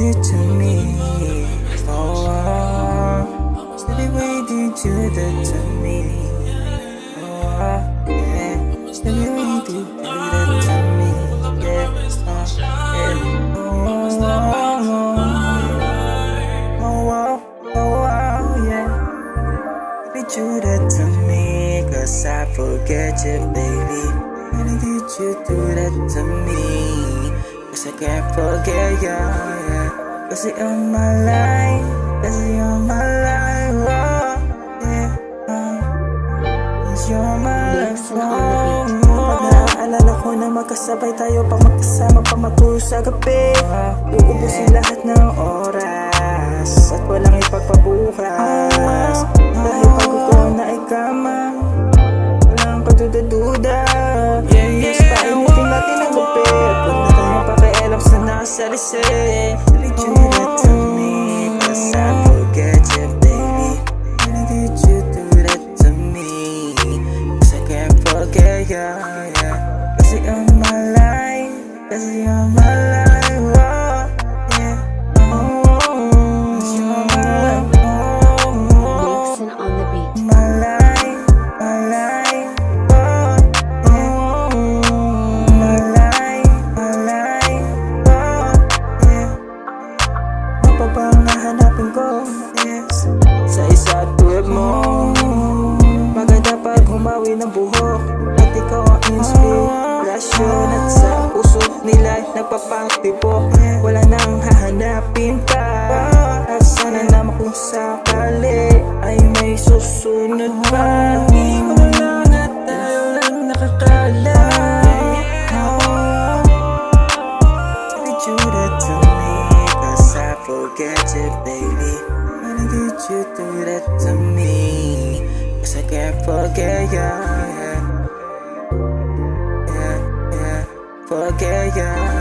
did to me. Oh, steady way did you that to me. Oh, yeah, steady way did you that to me. Yeah, yeah. Oh, yeah. Did you that to me? 'Cause I forget you, baby. Why did you do that to me? 'Cause I can't forget you, yeah. 'Cause you're my life, 'cause you're my life, oh, yeah. 'Cause you're my life, oh. Pag naaalala ko na magkasabay tayo, pag magkasama, pag matulog sa gabi, uubusin lahat ng oras at walang ipagpabukas. Dahil pagod ko na ikama, walang kaduda-duda. Yes, painitin natin ang gabi at huwag na tayong pakialam sa nakasalisi. Did you do that to me? 'Cause I forget you, baby. Why did you do that to me? 'Cause I can't forget you, yeah. 'Cause you're my life, 'cause you're my life, oh, yeah. Hanapin ko, yes, sa isa't tulad mo. Maganda pag humawi ng buhok at ikaw ang inspirasyon. At sa puso nila nagpapatibok, wala nang hahanapin pa. At sana naman kung sakali ay may susunod pa. Di mo lang na tayo lang nakakala. Did you that to me? 'Cause I forget you, baby. Why did you do that to me? 'Cause I can't forget you, yeah. Yeah, yeah, forget you.